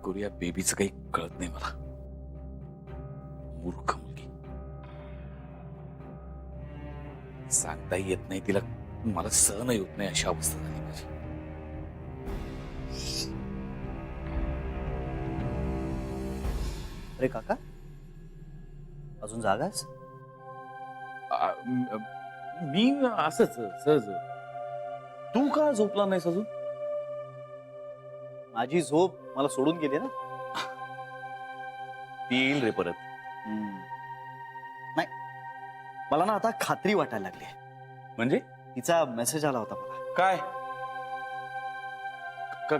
करू या बेबीचं काही कळत नाही मला. मूर्ख मुलगी. सांगताही येत नाही तिला, मला सहन होत नाही अशी अवस्था झाली माझी. अरे काका, अजून जागाच? मी असंच सहज. तू का झोपला नाहीस अजून? माझी झोप मला सोडून गेली ना. ती येईल रे परत. नाही, मला ना आता खात्री वाटायला लागली. म्हणजे तिचा मेसेज आला होता मला. काय?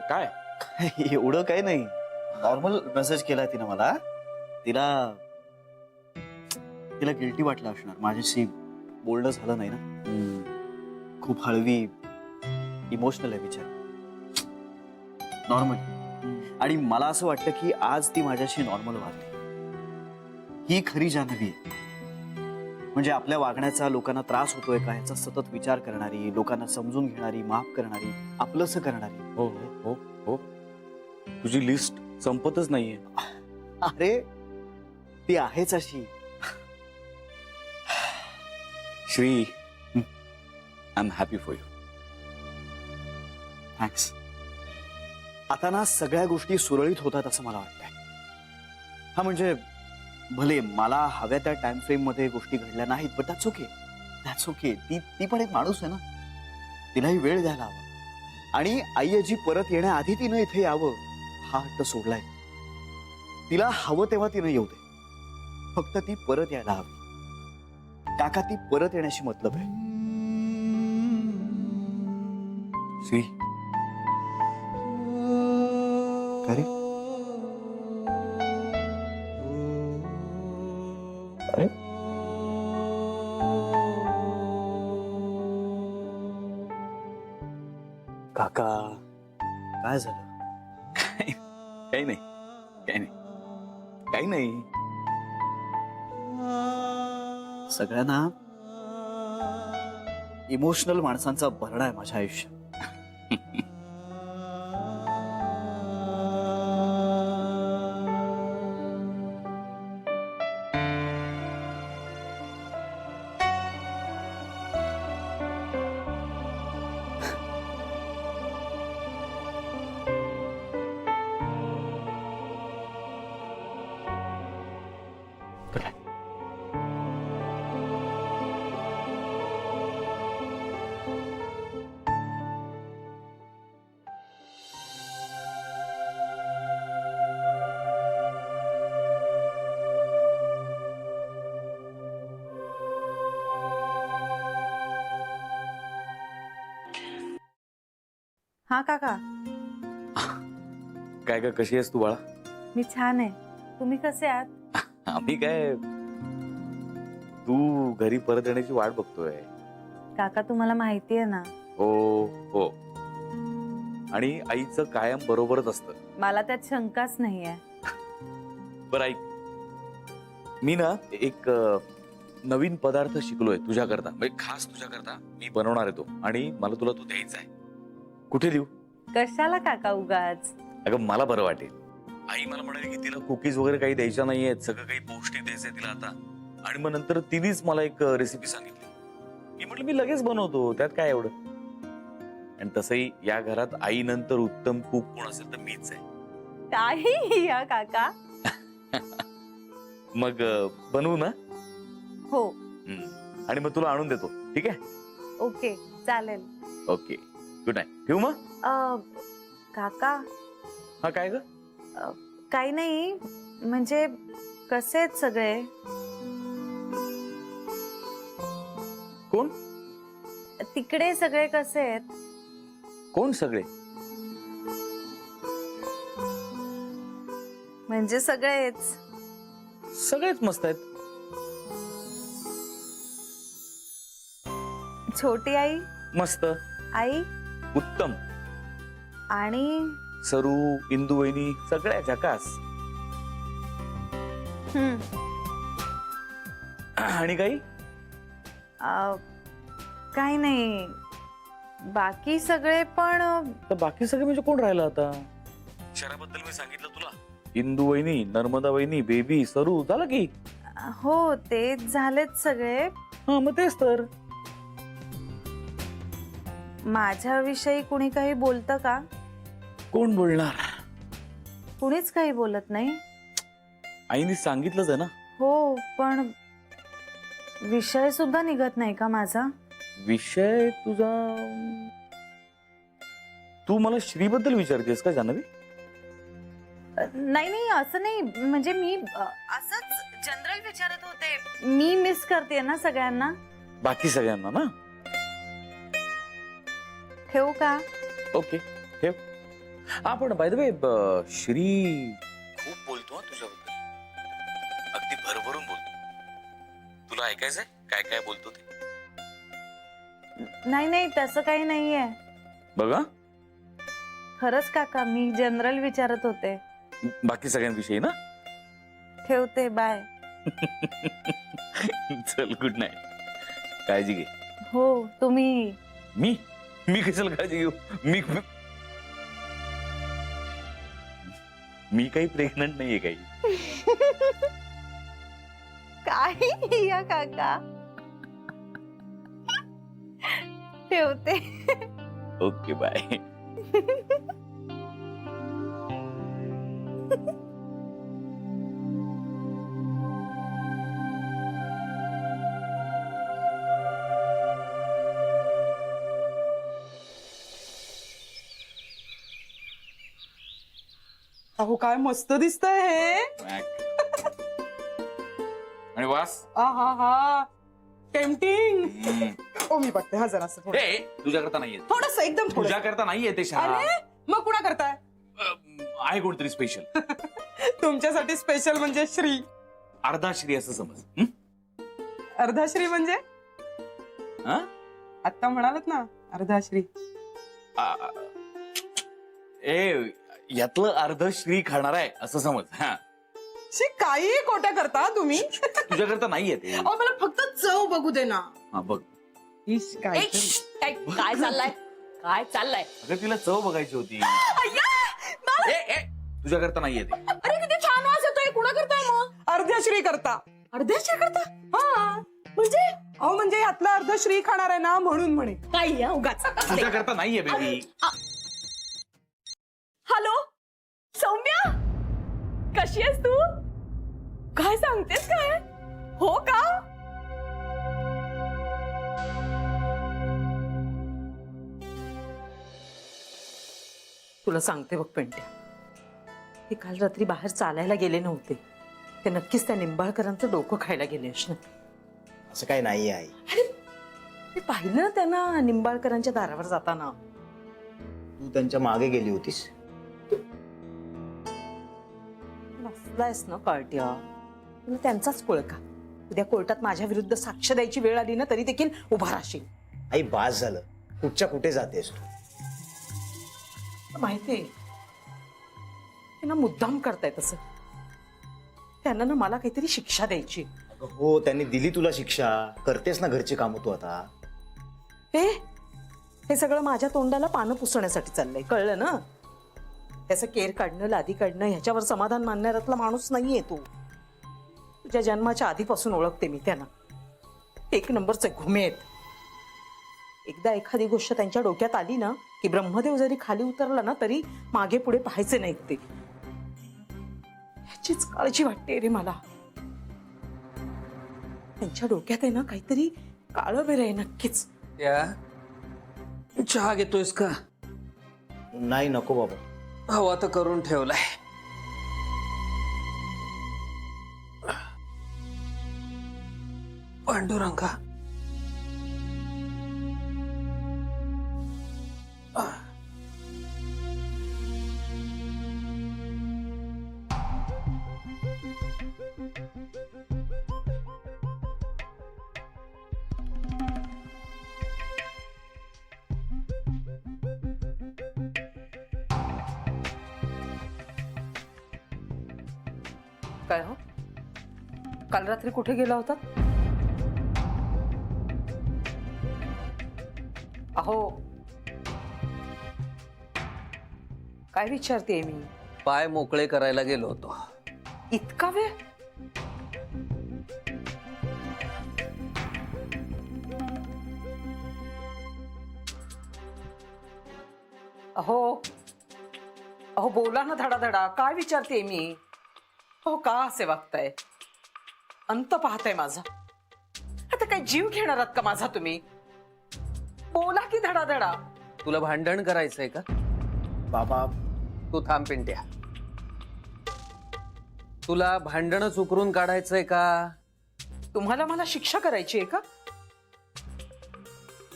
काय? एवढं काही नाही, नॉर्मल मेसेज केलाय तिनं मला. तिला तिला गिल्टी वाटलं असणार, माझ्याशी बोलणं झालं नाही ना. खूप हळवी, इमोशनल आहे बिचारी, नॉर्मल. आणि मला असं वाटतं की आज ती माझ्याशी नॉर्मल वागली. ही खरी जान्हवी आहे. म्हणजे आपल्या वागण्याचा लोकांना त्रास होतोय का ह्याचा सतत विचार करणारी, लोकांना समजून घेणारी, माफ करणारी, आपलंसं करणारी. हो हो हो हो. तुझी लिस्ट संपतच नाहीये. अरे ती आहेच अशी. Shri, I am happy for you. Thanks. आता ना सगळ्या गोष्टी सुरळीत होतात असं मला वाटतंय. हा म्हणजे भले मला हव्या त्या टाइम फ्रेम मध्ये गोष्टी घडल्या नाहीत, but that's okay. That's okay. ती पण एक माणूस आहे ना, तिलाही वेळ द्यायला हवा. आणि आई आजी परत येण्याआधी तिनं इथे यावं हा हट्ट सोडलाय. तिला हवं तेव्हा तिनं येऊ दे, फक्त ती परत यायला हवी. काका, ती परत येण्याशी मतलब आहे. श्री, अरे अरे काका, काय झालं? काही नाही, काही नाही, काही नाही. सगळ्यांना इमोशनल माणसांचा भरणा आहे माझ्या आयुष्यात. हा काका, काय ग, कशी आहेस तू बाळा? मी छान आहे. तुम्ही कसे आहात? आम्ही काय, तू घरी परत येण्याची वाट बघतोय. काका, तुम्हाला माहिती आहे ना, हो हो. आणि आईचं कायम बरोबरच असतं. मला त्यात शंकाच नाहीये. बरं ऐक, मी ना एक नवीन पदार्थ शिकलोय तुझ्याकरता, म्हणजे खास तुझ्याकरता मी बनवणार आहे तो. आणि मला तुला तो द्यायचा आहे. कुठे देऊ? कशाला काका उगाच? अगं मला बरं वाटेल. आई मला म्हणाली की तिला कुकीज वगैरे काही द्यायच्या नाहीयेत, सगळं काही पौष्टिक द्यायचंय तिला आता. आणि मग नंतर तिनेच मला एक रेसिपी सांगितली. मी म्हटलं मी लगेच बनवतो, त्यात काय एवढं. आणि तसंही या घरात आई नंतर उत्तम कुक कोण असेल तर मीच आहे. काही या काका. मग बनवू ना? हो. आणि मग तुला आणून देतो, ठीक आहे? ओके, चालेल. Okay, good night. ठेवू मग? काका, हा काय ग? काही नाही, म्हणजे कसे आहेत सगळे? कोण? तिकडे सगळे कसे आहेत? कोण सगळे? म्हणजे सगळेच. सगळेच मस्त आहेत. छोटी आई? मस्त. आई? उत्तम. आणि सरू, इंदू वहिनी सगळ्या झकास. आणि काही? काही नाही, बाकी सगळे पण. तर बाकी सगळे म्हणजे कोण राहिलं आता? अक्षराबद्दल मी सांगितलं तुला. इंदू वहिनी, नर्मदा वहिनी, बेबी, सरू, झालं की. हो ते झालेत सगळे. हा मग तेच तर. माझ्याविषयी कुणी काही बोलतं का? कोण बोलणार? कुणीच काही बोलत नाही. आईने सांगितलंच आहे ना. हो पण विषय सुद्धा निघत नाही का माझा? विषय तुझा. तू मला श्रीबद्दल विचारतेस का जान्हवी? नाही नाही असं नाही, म्हणजे मी असंच जनरल विचारत होते. मी मिस करते ना सगळ्यांना. बाकी सगळ्यांना ना. ठेवू का? ओके ठेव. हा पण बाय द वे श्री खूप बोलतो हा तुझ्याबद्दल. अगदी भरभरून बोलतो. तुला ऐकायचंय काय काय बोलतो ते? नाही नाही तसं काही नाहीये. बघा. खरंच काका मी जनरल विचारत होते. बाकी सगळ्यांविषयी ना. ठेवते, बाय. चल गुड नाईट. काळजी घे. हो तुम्ही. मी मी कशाला काळजी घेऊ? मी मी काही प्रेग्नंट नाहीये काही. काय या काका. ठेवते. Okay bye. अहो काय मस्त दिसतंय हे. आणि वास. आहा हा टेम्पटिंग. ओ मी बघते हा जरा थोडं. ए तुझ्याकरता नाहीये. थोडस एकदम थोडं. तुझ्याकरता नाहीये ते शहा. अरे मग कुणा करताय? आहे कोणतरी स्पेशल. तुमच्यासाठी स्पेशल म्हणजे श्री. अर्धा श्री असं समज. अर्धा श्री म्हणजे हा? आता म्हणालात ना अर्धा श्री. ए यातलं अर्ध श्री खाणार आहे असं समज. हा शी काही खोट्या करता तुम्ही. तुझ्याकरता नाहीये ते. अहो मला फक्त चव बघू दे ना. हा बघ. इश काय काय काय चाललंय? काय चाललंय? अगं तिला चव बघायची होती. ए ए तुझ्याकरता नाहीये ते. अरे किती छान वास येतोय. कुणा करताय मग? अर्ध्या श्री करता. अर्ध्याच्या करता? हा म्हणजे अहो म्हणजे यातला अर्ध श्री खाणार आहे ना म्हणून म्हणे. काय उगाच. तुझ्याकरता नाहीये बेबी. हॅलो सौम्या, कशी आहेस तू? काय सांगतेस काय? हो का? तुला सांगते बघ पेंट्या, हे काल रात्री बाहेर चालायला गेले नव्हते. ते नक्कीच त्या निंबाळकरांचं डोकं खायला गेले असणार. असं काही नाही आई. अरे मी पाहिलं ना त्यांना निंबाळकरांच्या दारावर जाताना. तू त्यांच्या मागे गेली होतीस. बसलायस ना कार्ट्या, तुला त्यांचाच पळका. उद्या कोर्टात माझ्या विरुद्ध साक्ष द्यायची वेळ आली ना तरी देखील उभा राहशील. आई बास झालं. कुठच्या कुठे जातेस तू? माहितीये त्यांना मुद्दाम करताय तसं. त्यांना ना मला काहीतरी शिक्षा द्यायची. हो त्यांनी दिली तुला शिक्षा. करतेस ना घरची कामं तू आता. हे सगळं माझ्या तोंडाला पानं पुसण्यासाठी चाललंय, कळलं ना? त्याचं केर काढणं, लादी काढणं ह्याच्यावर समाधान मानणाऱ्यातला माणूस नाहीये तू. तुझ्या जन्माच्या आधीपासून ओळखते मी त्यांना. एक नंबरचे घुमे आहेत. एकदा एखादी गोष्ट त्यांच्या डोक्यात आली ना की ब्रह्मदेव जरी खाली उतरला ना तरी मागे पुढे पाहायचे नाहीत ते. ह्याचीच काळजी वाटते रे मला. त्यांच्या डोक्यात आहे ना काहीतरी काळं बेर आहे नक्कीच. चहा घेतोयस का? नाही नको बाबा. हवा तर करून ठेवलाय. पांडुरंगा, काय हो, काल रात्री कुठे गेला होता? अहो काय विचारतेय मी? पाय मोकळे करायला गेलो होतो. इतका वेळ? अहो अहो बोला ना धडाधडा. काय विचारते मी? अहो का असे वागताय? अंत पाहताय माझा? आता काय जीव घेणार आहात का माझा तुम्ही? बोला की धडाधडा. तुला भांडण करायचंय का? बाबा तू थांब पिंट्या. तुला भांडणच उकरून काढायचंय का? तुम्हाला मला शिक्षा करायची आहे का?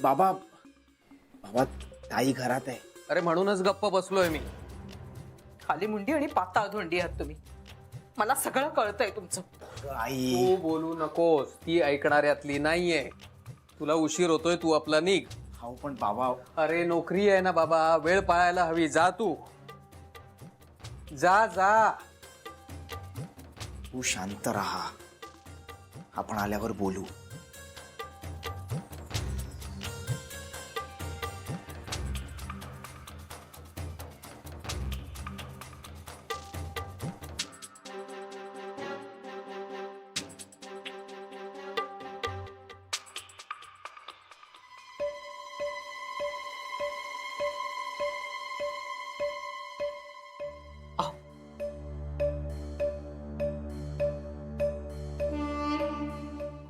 बाबा बाबा ताई घरात आहे. अरे म्हणूनच गप्प बसलोय मी. खाली मुंडी आणि पाताळ धोंडी आहात तुम्ही. मला सगळं कळतंय तुमचं. आई तू बोलू नकोस. ती ऐकणाऱ्यातली नाहीये. तुला उशीर होतोय, तू आपला निघ. हो पण बाबा अरे नोकरी आहे ना बाबा, वेळ पाळायला हवी. जा तू, जा जा. तू शांत राहा, आपण आल्यावर बोलू.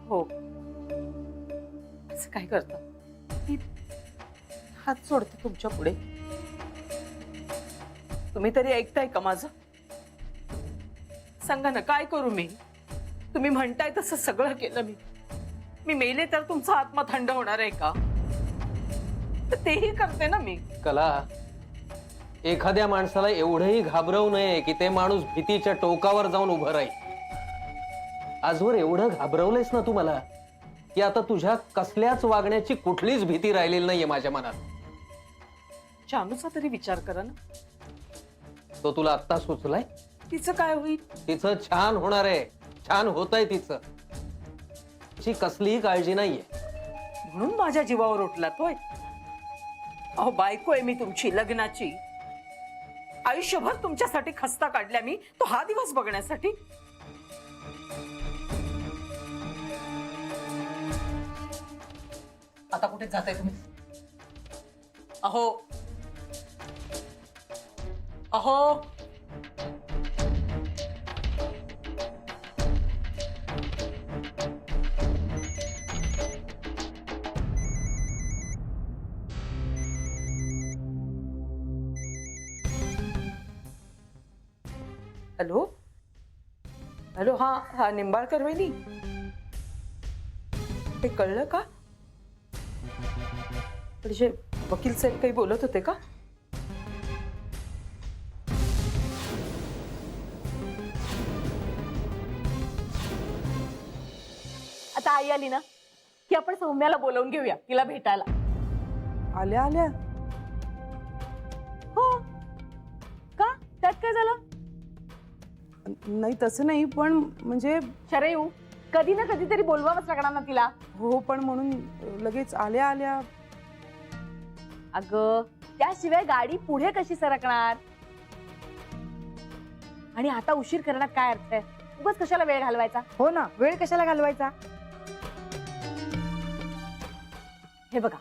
हो, असं काय करता? मी हात सोडते तुमच्या पुढे. तुम्ही तरी ऐकताय का माझं? सांगा ना, काय करू मी? तुम्ही म्हणताय तसं सगळं केलं मी. मी मेले तर तुमचा आत्मा थंड होणार आहे का? तर तेही करते ना मी. कला, एखाद्या माणसाला एवढंही घाबरवू नये की ते माणूस भीतीच्या टोकावर जाऊन उभं राहील. आजवर एवढं घाबरवलंयस ना तू मला की आता तुझ्या कसल्याच वागण्याची कुठलीच भीती राहिलेली नाहीये माझ्या मनात. जानूचा तरी विचार करा ना. तो तुला आत्ता सुचलाय? तिचं काय होईल? तिचं छान होणार आहे. छान होतंय तिचं. तिची कसलीही काळजी नाहीये. म्हणून माझ्या जीवावर उठलात होय? अहो बायको आहे मी तुमची, लग्नाची. आयुष्यभर तुमच्यासाठी खस्ता काढल्या मी, तो हा दिवस बघण्यासाठी. आता कुठे जाताय तुम्ही? अहो अहो हॅलो हॅलो. हा हा निंबाळकर वहिनी, ते कळलं का? म्हणजे वकील साहेब काही बोलत होते का? आता आई आली ना की आपण सौम्याला बोलावून घेऊया, तिला भेटायला. आल्या आल्या हो का? त्यात काय झालं? नाही तसं नाही, पण म्हणजे शरयू, कधी ना कधीतरी बोलवावंच लागणार ना तिला. हो, पण म्हणून लगेच आल्या आल्या. अगं त्याशिवाय गाडी पुढे कशी सरकणार? आणि आता उशीर करण्यात काय अर्थ आहे? उगाच कशाला वेळ घालवायचा? हो ना, वेळ कशाला घालवायचा? हे बघा,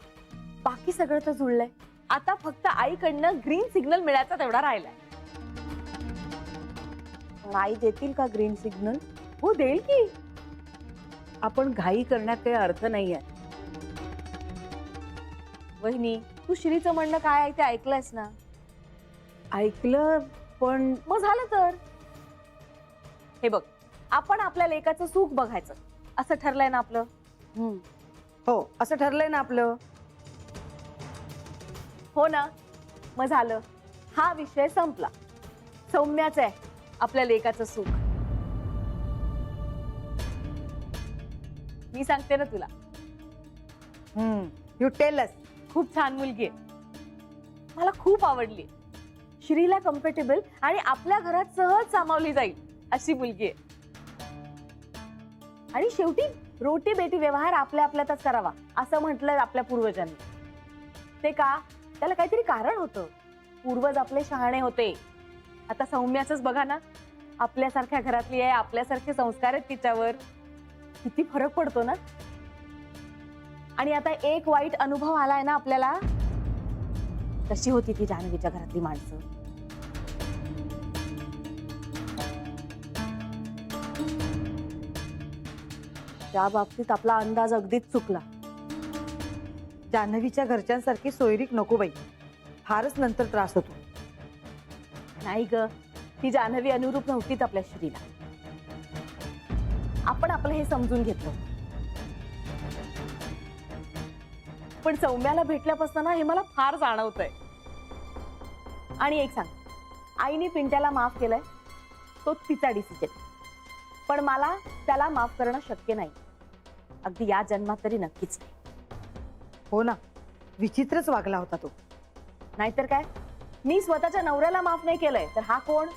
बाकी सगळं तर जुळलंय. आता फक्त आईकडनं ग्रीन सिग्नल मिळायचा तेवढा राहिलाय. पण आई देतील का ग्रीन सिग्नल? हो, देईल की. आपण घाई करण्यात काही अर्थ नाहीये. वहिनी, तू श्रीचं म्हणणं काय आहे ते ऐकलंयस ना? ऐकलं, पण मग झालं तर. हे बघ, आपण आपल्या लेकाचं सुख बघायचं असं ठरलंय ना आपलं. हो, असं ठरलंय ना आपलं. हो ना, मग झालं. हा विषय संपला. सौम्याच आहे आपल्या लेकाचं सुख. मी सांगते ना तुला, यू टेल अस. खूप छान मुलगी आहे. मला खूप आवडली. श्रीला कम्फर्टेबल आणि आपल्या घरात सहज सामावली जाईल अशी मुलगी आहे. आणि शेवटी रोटी बेटी व्यवहार आपल्या आपल्यातच करावा असं म्हटलंय आपल्या पूर्वजांनी. ते का? त्याला काहीतरी कारण होतं. पूर्वज आपले शहाणे होते आता सौम्याचंच बघा ना, आपल्यासारख्या घरातली आहे, आपल्यासारखे संस्कार आहेत तिच्यावर, किती फरक पडतो ना. आणि आता एक वाईट अनुभव आलाय ना आपल्याला, कशी होती ती जान्हवीच्या घरातली माणसं. त्या बाबतीत आपला अंदाज अगदीच चुकला. जान्हवीच्या घरच्यांसारखी सोयरीक नको बाई, फारच नंतर त्रास होतो. नाही ग, ती जान्हवी अनुरूप नव्हतीच आपल्या श्रीला. आपण आपलं हे समजून घेतलं, पण सौम्याला भेटल्यापासून ना हे मला फार जाणवतंय. आणि एक सांग, आईने पिंट्याला माफ केलंय, तो तिचा डिसिजन, पण मला त्याला माफ करणं शक्य नाही, अगदी या जन्मात तरी नक्कीच नाही. हो ना, विचित्रच वागला होता तो. नाहीतर काय, मी स्वतःच्या नवऱ्याला माफ नाही केलंय, तर हा कोण?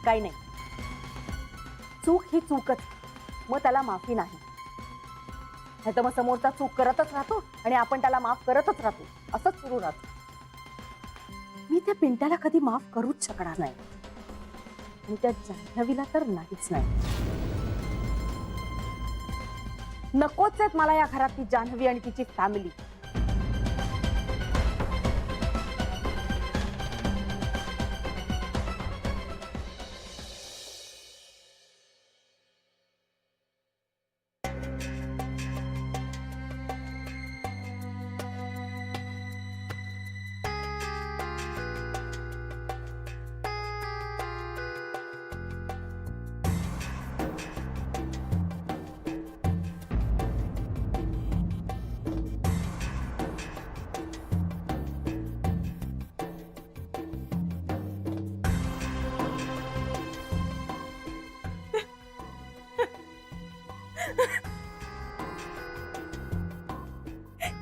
काही नाही, चूक ही चूकच, मग त्याला माफी नाही. नाही तर मग समोरचा चूक करतच राहतो आणि आपण त्याला माफ करतच राहतो, असंच सुरू राहतो. मी त्या पिंट्याला कधी माफ करूच शकणार नाही, आणि त्या जान्हवीला तर नाहीच नाही. नकोच आहेत मला या घरात ती जान्हवी आणि तिची फॅमिली.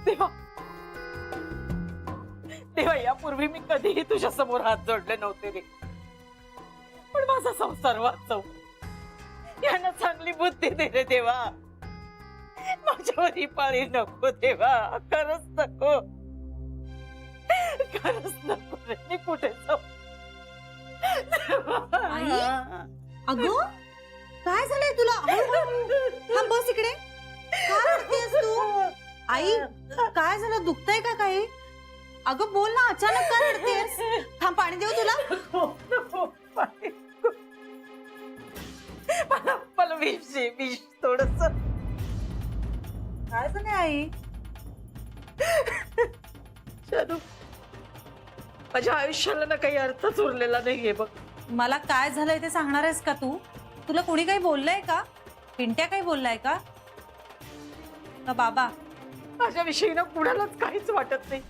देवा, देवा, यापूर्वी मी कधीही तुझ्या समोर हात जोडले नव्हते रे, पण माझा संसार वाचव. यांना चांगली बुद्धी दे रे देवा. माझ्यावर ही पाळी नको देवा, खरंच नको, खरंच नको रे. मी कुठे जाऊ? अगं काय झालंय तुला? हा बस इकडे. काय करतेस तू? आई काय झालं? दुखतंय का काही? अगं बोल ना, अचानक का रडतेस? थांब पाणी देऊ तुला? मला विष थोडस. काय झालंय आई? शानू, माझ्या आयुष्याला ना काही अर्थच उरलेला नाहीये बघ. मला काय झालंय ते सांगणार आहेस का तू? तुला कोणी काही बोललंय का? पिंट्या काही बोललाय का? का बाबा? माझ्याविषयी ना कुणालाच काहीच वाटत नाही.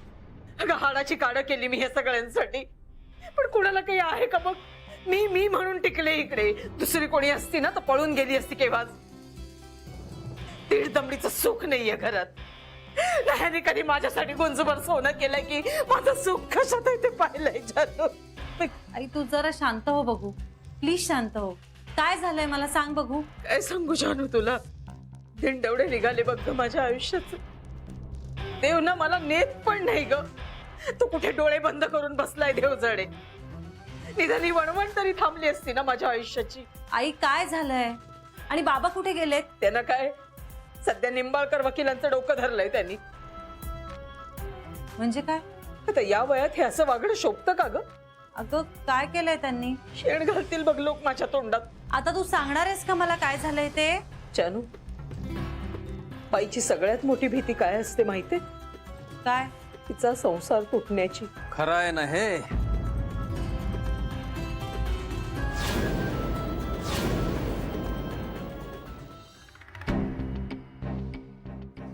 अगं हाडाची काढ केली मी हे सगळ्यांसाठी, पण कुणाला काही आहे का बघ. मी म्हणून टिकले इकडे. दुसरी कोणी असती ना तर पळून गेली असती केव्हाच. दीड दमडीचं सुख नाहीये घरात. नाही कधी माझ्यासाठी गुंजभर सोनं केलं की माझं सुख कशात आहे ते पाहिलंय जानू. आई तू जरा शांत हो बघू, प्लीज शांत हो. काय झालंय मला सांग बघू. काय सांगू जानू तुला, दिंडवडे निघाले बघ माझ्या आयुष्यात. देव ना मला नेत पण नाही ग. तू कुठे डोळे बंद करून बसलाय देवजडे. निधानी वणवण तरी थांबली असती ना माझ्या आयुष्याची. आई काय झालंय? आणि बाबा कुठे गेलेत? त्यांना काय, सध्या निंबाळकर वकिलांचं डोकं धरलंय त्यांनी. म्हणजे काय? आता या वयात हे असं वागणं शोभतं का ग? अगं काय केलंय त्यांनी? शेण घालतील बघ लोक माझ्या तोंडात. आता तू सांगणार आहेस का मला काय झालंय ते? जानू, बाईची सगळ्यात मोठी भीती काय असते माहितीये? काय? तिचा संसार तुटण्याची. खरं आहे ना हे?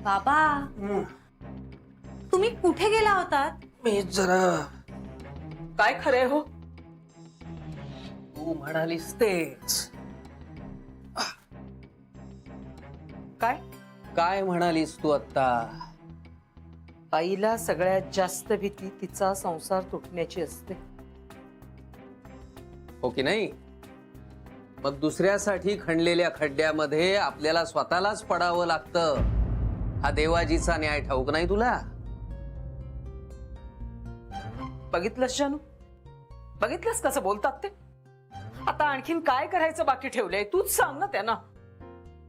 बाबा तुम्ही कुठे गेला होतात? मी जरा. काय खरंय हो? तू म्हणालीस तेच. काय काय म्हणालीस तू आता? आईला सगळ्यात जास्त भीती तिचा संसार तुटण्याची असते, हो की नाही? मग दुसऱ्यासाठी खणलेल्या खड्ड्यामध्ये आपल्याला स्वतःलाच पडावं लागतं. हा देवाजीचा न्याय ठाऊक नाही तुला? बघितलंस जानू? बघितलंस कसं बोलतात ते? आता आणखीन काय करायचं बाकी ठेवलंय तूच सांग ना त्यांना.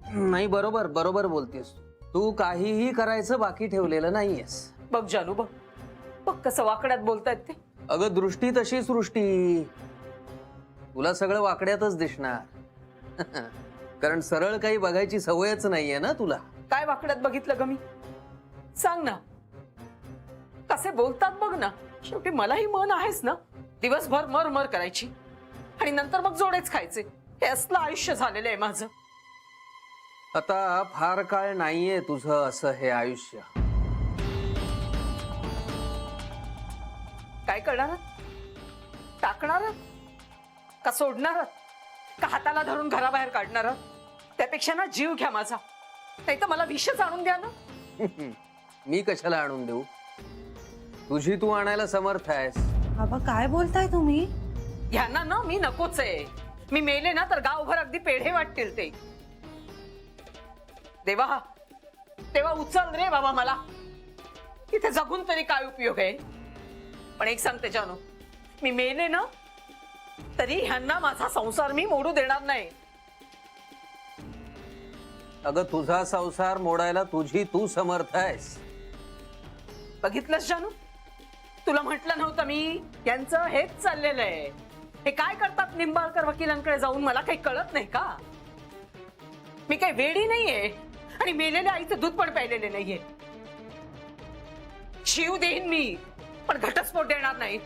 नाही, बरोबर बरोबर बोलतेस तू काहीही करायचं बाकी ठेवलेलं नाहीयेस. बघ जानू, बघ बघ कसं वाकड्यात बोलतायत ते. अगं दृष्टी तशी सृष्टी, तुला सगळं वाकड्यातच दिसणार. कारण सरळ काही बघायची सवयच नाहीये ना तुला. काय वाकड्यात बघितलं ग मी? सांग ना. कसे बोलतात बघ ना. शेवटी मलाही मन आहेच ना, दिवसभर मर मर करायची आणि नंतर मग जोडेच खायचे. हे असलं आयुष्य झालेलं आहे माझं. आता फार काळ नाहीये तुझं असं हे आयुष्य. काय करणार? टाकणार का सोडणार का हाताला धरून घराबाहेर काढणार? त्यापेक्षा ना जीव घ्या माझा, नाही तर मला विषच आणून द्या ना. मी कशाला आणून देऊ? तुझी तू आणायला समर्थ आहेस. बाबा काय बोलताय तुम्ही? ह्यांना ना मी नकोच आहे. मी मेले ना तर गावभर अगदी पेढे वाटतील ते. देवा तेव्हा उचल रे बाबा मला. इथे जगून तरी काय उपयोग आहे? पण एक सांगते जानू, मी मेले ना तरी ह्यांना माझा संसार मी मोडू देणार नाही. अगं तुझा संसार मोडायला तुझी तू समर्थ आहेस. बघितलंस जानू, तुला म्हटलं नव्हतं मी यांचं हेच चाललेलं आहे. हे काय करतात निंबाळकर वकिलांकडे जाऊन मला काही कळत नाही का? मी काही वेडी नाहीये आणि मेलेल्या आईचं दूध पण प्यायलेले नाहीये. शिव देईन मी पण घटस्फोट देणार नाही.